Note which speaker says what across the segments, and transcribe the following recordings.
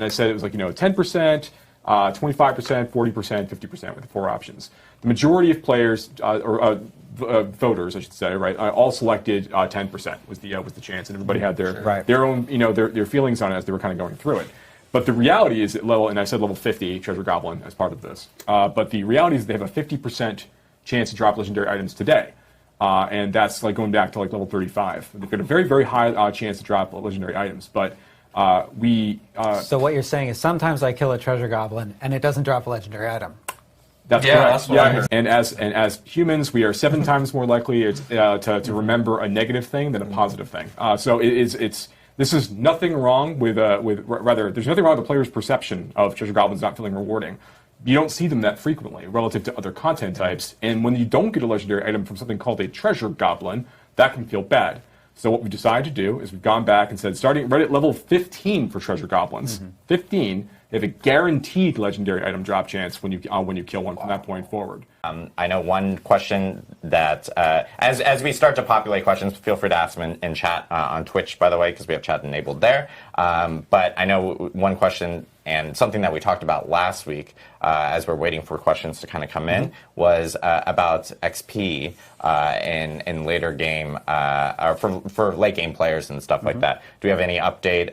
Speaker 1: And I said it was like, 10%, 25%, 40%, 50% with the 4 options. The majority of players, voters, I should say, right, all selected 10% was the chance, and everybody had their own, their feelings on it as they were kind of going through it. But the reality is that and I said level 50 Treasure Goblin as part of this, but the reality is they have a 50% chance to drop legendary items today. And that's like going back to like level 35. They've got a very, very high chance to drop legendary items, but
Speaker 2: So what you're saying is sometimes I kill a Treasure Goblin and it doesn't drop a legendary item.
Speaker 1: That's correct. That's what I heard. And as humans, we are 7 times more likely to remember a negative thing than a positive thing. So this is nothing wrong rather there's nothing wrong with the player's perception of Treasure Goblins not feeling rewarding. You don't see them that frequently relative to other content types, and when you don't get a legendary item from something called a Treasure Goblin, that can feel bad. So what we decided to do is we've gone back and said, starting right at level 15 for Treasure Goblins, 15, they have a guaranteed legendary item drop chance when you kill one from that point forward.
Speaker 3: I know one question that, as we start to populate questions, feel free to ask them in chat on Twitch, by the way, because we have chat enabled there. But I know one question, and something that we talked about last week, as we're waiting for questions to kind of come in, was about XP in later game, or for late game players and stuff like that. Do we have any update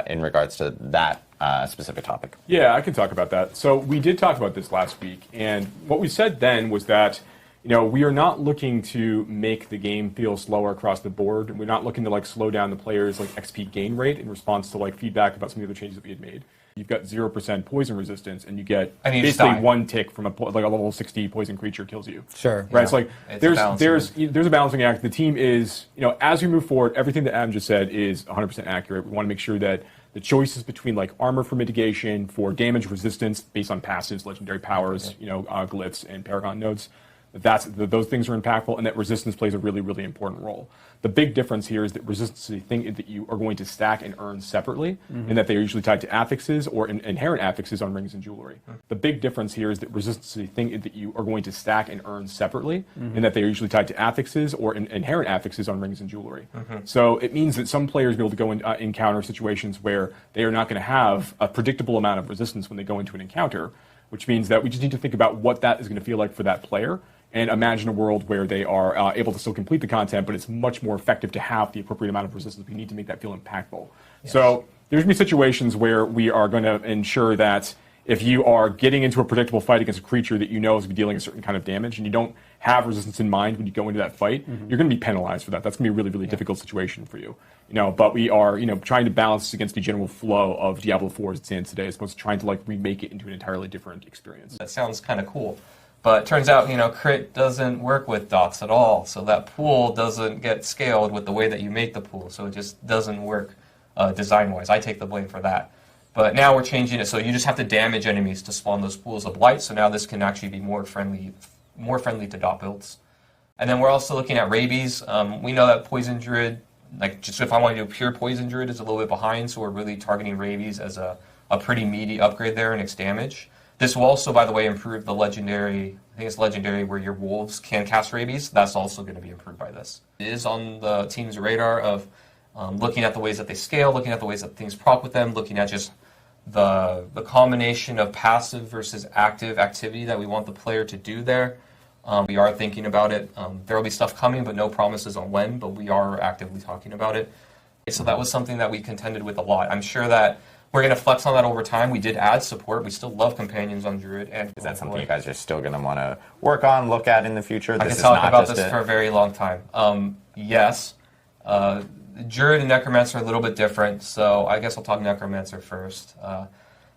Speaker 3: in regards to that specific topic?
Speaker 1: Yeah, I can talk about that. So we did talk about this last week, and what we said then was that we are not looking to make the game feel slower across the board. We're not looking to like slow down the players' like XP gain rate in response to like feedback about some of the other changes that we had made. You've got 0% poison resistance, and you get basically 1 tick from a level 60 poison creature kills you.
Speaker 2: Sure.
Speaker 1: Right. Yeah. It's like there's a balancing act. The team is as we move forward, everything that Adam just said is 100% accurate. We want to make sure that the choices between like armor for mitigation, for damage resistance based on passives, legendary powers, glyphs, and paragon nodes, those things are impactful, and that resistance plays a really, really important role. The big difference here is that resistance is a thing that you are going to stack and earn separately, and that they are usually tied to affixes or inherent affixes on rings and jewelry. The big difference here is that resistance is a thing that you are going to stack and earn separately, and that they are usually tied to affixes or inherent affixes on rings and jewelry. So it means that some players will be able to go and encounter situations where they are not going to have a predictable amount of resistance when they go into an encounter, which means that we just need to think about what that is going to feel like for that player, and imagine a world where they are able to still complete the content, but it's much more effective to have the appropriate amount of resistance. We need to make that feel impactful. Yes. So there's going to be situations where we are going to ensure that if you are getting into a predictable fight against a creature that you know is going to be dealing a certain kind of damage, and you don't have resistance in mind when you go into that fight, you're going to be penalized for that. That's going to be a really, really difficult situation for you. But we are, trying to balance against the general flow of Diablo 4 as it stands today, as opposed to trying to like remake it into an entirely different experience.
Speaker 4: That sounds kind of cool. But it turns out, crit doesn't work with dots at all. So that pool doesn't get scaled with the way that you make the pool. So it just doesn't work design-wise. I take the blame for that. But now we're changing it so you just have to damage enemies to spawn those pools of light. So now this can actually be more friendly to dot builds. And then we're also looking at rabies. We know that Poison Druid, like just if I want to do pure Poison Druid, is a little bit behind. So we're really targeting rabies as a pretty meaty upgrade there in its damage. This will also, by the way, improve the legendary, I think it's legendary where your wolves can cast rabies. That's also going to be improved by this. It is on the team's radar of looking at the ways that they scale, looking at the ways that things prop with them, looking at just the combination of passive versus active activity that we want the player to do there. We are thinking about it. There will be stuff coming, but no promises on when, but we are actively talking about it. So that was something that we contended with a lot. I'm sure that we're going to flex on that over time. We did add support. We still love companions on Druid. And
Speaker 3: is that something you guys are still going to want to work on, look at in the future?
Speaker 4: I can talk about this for a very long time. Yes. Druid and Necromancer are a little bit different, so I guess I'll talk Necromancer first.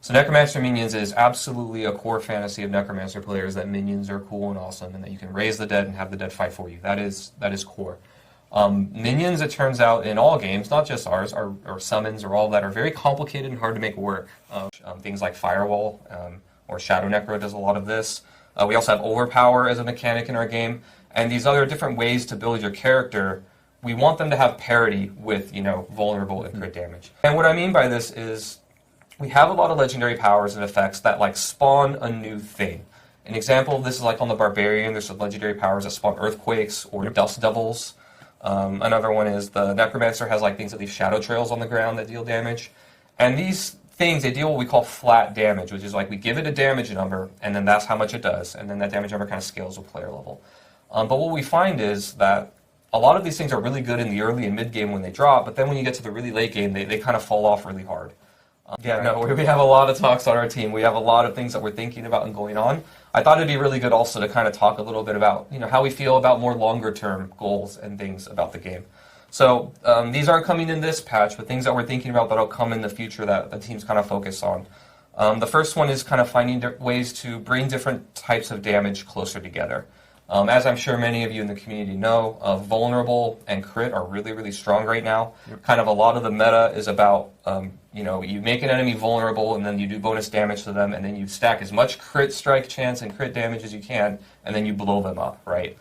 Speaker 4: So Necromancer minions is absolutely a core fantasy of Necromancer players, that minions are cool and awesome, and that you can raise the dead and have the dead fight for you. That is core. Minions, it turns out, in all games, not just ours, or summons or all that, are very complicated and hard to make work. Things like Firewall or Shadow Necro does a lot of this. We also have Overpower as a mechanic in our game. And these other different ways to build your character, we want them to have parity with, vulnerable and crit damage. And what I mean by this is we have a lot of legendary powers and effects that like spawn a new thing. An example of this is like on the Barbarian, there's some legendary powers that spawn earthquakes or dust devils. Another one is the Necromancer has like things that leave shadow trails on the ground that deal damage. And these things, they deal with what we call flat damage, which is like we give it a damage number, and then that's how much it does, and then that damage number kind of scales with player level. But what we find is that a lot of these things are really good in the early and mid game when they drop, but then when you get to the really late game, they kind of fall off really hard. We have a lot of talks on our team. We have a lot of things that we're thinking about and going on. I thought it'd be really good also to kind of talk a little bit about how we feel about more longer term goals and things about the game. So these aren't coming in this patch, but things that we're thinking about that'll come in the future that the team's kind of focus on. The first one is kind of finding ways to bring different types of damage closer together. As I'm sure many of you in the community know, vulnerable and crit are really, really strong right now. Yep. Kind of a lot of the meta is about, you make an enemy vulnerable and then you do bonus damage to them and then you stack as much crit strike chance and crit damage as you can and then you blow them up, right?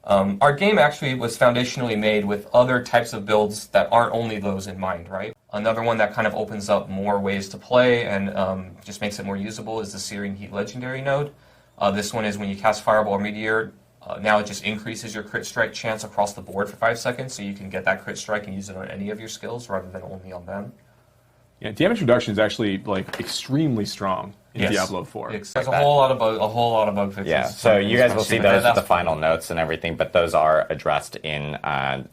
Speaker 4: Our game actually was foundationally made with other types of builds that aren't only those in mind, right? Another one that kind of opens up more ways to play and just makes it more usable is the Searing Heat Legendary node. This one is when you cast Fireball or Meteor, now it just increases your crit strike chance across the board for 5 seconds, so you can get that crit strike and use it on any of your skills rather than only on them.
Speaker 1: Yeah, damage reduction is actually extremely strong in Diablo 4.
Speaker 4: There's a whole lot of bug fixes.
Speaker 3: Yeah, so you guys will see those with the final notes and everything, but those are addressed in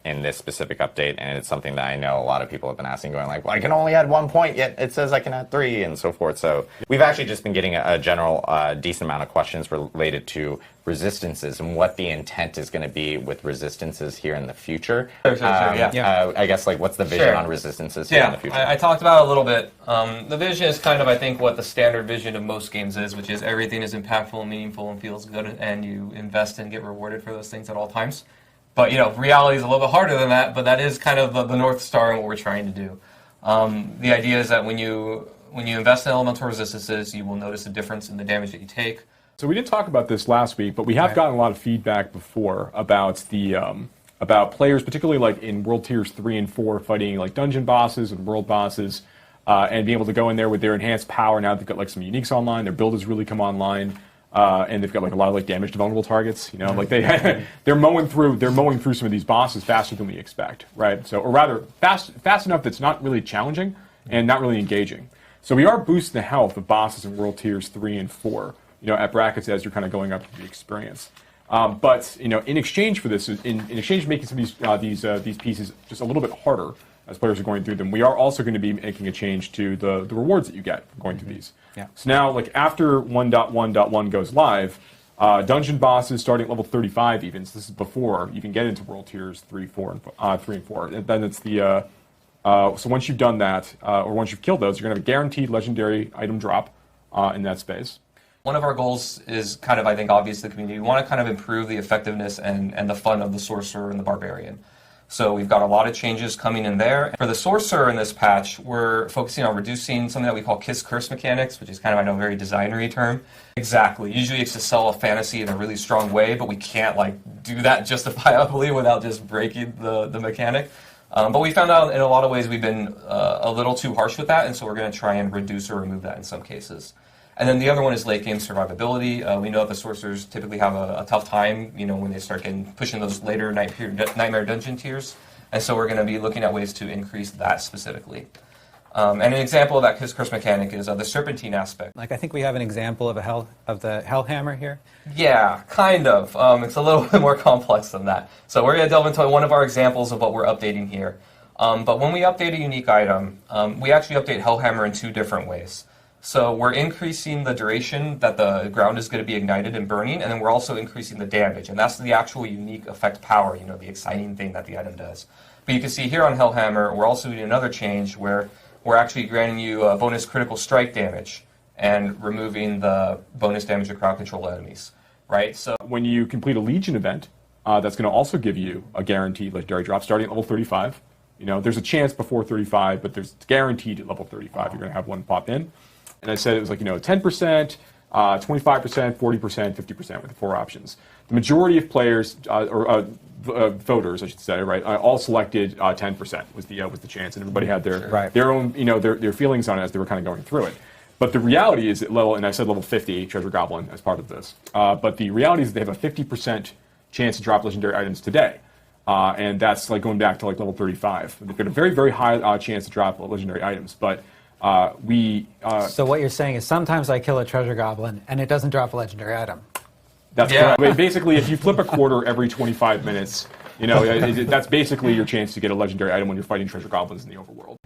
Speaker 3: this specific update, and it's something that I know a lot of people have been asking, going like, well, I can only add 1 point, yet it says I can add 3, and so forth. So we've actually just been getting a general decent amount of questions related to resistances and what the intent is going to be with resistances here in the future.
Speaker 4: Sure,
Speaker 3: I guess, what's the vision on resistances here in the future?
Speaker 4: I talked about it a little bit. The vision is kind of, I think, what the standard vision of most games is, which is everything is impactful and meaningful and feels good, and you invest and get rewarded for those things at all times. But, reality is a little bit harder than that, but that is kind of the North Star in what we're trying to do. The idea is that when you invest in elemental resistances, you will notice a difference in the damage that you take.
Speaker 1: So we didn't talk about this last week, but we have gotten a lot of feedback before about the about players, particularly in World Tiers 3 and 4, fighting dungeon bosses and world bosses, and being able to go in there with their enhanced power. Now they've got some uniques online. Their build has really come online, and they've got a lot of damage to vulnerable targets. They're mowing through some of these bosses faster than we expect, right? So, or rather, fast enough that's not really challenging and not really engaging. So we are boosting the health of bosses in World Tiers 3 and 4. At brackets as you're kind of going up the experience. But in exchange for this, in exchange for making some of these pieces just a little bit harder as players are going through them, we are also going to be making a change to the rewards that you get from going through these. Yeah. So now, after 1.1.1 goes live, dungeon bosses starting at level 35 even, so this is before you can get into World Tiers 3 and 4. And then it's the so once you've done that, or once you've killed those, you're going to have a guaranteed legendary item drop in that space.
Speaker 4: One of our goals is kind of, I think, obvious to the community. We want to kind of improve the effectiveness and the fun of the Sorcerer and the Barbarian. So we've got a lot of changes coming in there. For the Sorcerer in this patch, we're focusing on reducing something that we call Kiss Curse mechanics, which is kind of, I know, a very designery term. Exactly. Usually it's to sell a fantasy in a really strong way, but we can't do that justifiably without just breaking the mechanic. But we found out in a lot of ways we've been a little too harsh with that, and so we're going to try and reduce or remove that in some cases. And then the other one is late game survivability. We know that the sorcerers typically have a tough time, when they start pushing those later Nightmare Dungeon tiers. And so we're going to be looking at ways to increase that specifically. And an example of that Kiss Curse mechanic is the Serpentine aspect.
Speaker 2: I think we have an example of the Hellhammer here.
Speaker 4: Yeah, kind of. It's a little bit more complex than that. So we're going to delve into one of our examples of what we're updating here. But when we update a unique item, we actually update Hellhammer in 2 different ways. So we're increasing the duration that the ground is going to be ignited and burning, and then we're also increasing the damage. And that's the actual unique effect power, the exciting thing that the item does. But you can see here on Hellhammer, we're also doing another change where we're actually granting you a bonus critical strike damage and removing the bonus damage to crowd control enemies, right? So
Speaker 1: when you complete a Legion event, that's going to also give you a guaranteed legendary drop starting at level 35. There's a chance before 35, but it's guaranteed at level 35. You're going to have one pop in. And I said it was 10%, 25%, 40%, 50% with the 4 options. The majority of players, or voters, I should say, right, all selected 10% was the chance, and everybody had their own, their feelings on it as they were kind of going through it. But the reality is at level, and I said level 50, Treasure Goblin as part of this, but the reality is they have a 50% chance to drop legendary items today. And that's going back to level 35. They've got a very, very high chance to drop legendary items, but
Speaker 2: So what you're saying is sometimes I kill a treasure goblin and it doesn't drop a legendary item.
Speaker 1: That's correct. I mean, basically, if you flip a quarter every 25 minutes, that's basically your chance to get a legendary item when you're fighting treasure goblins in the overworld.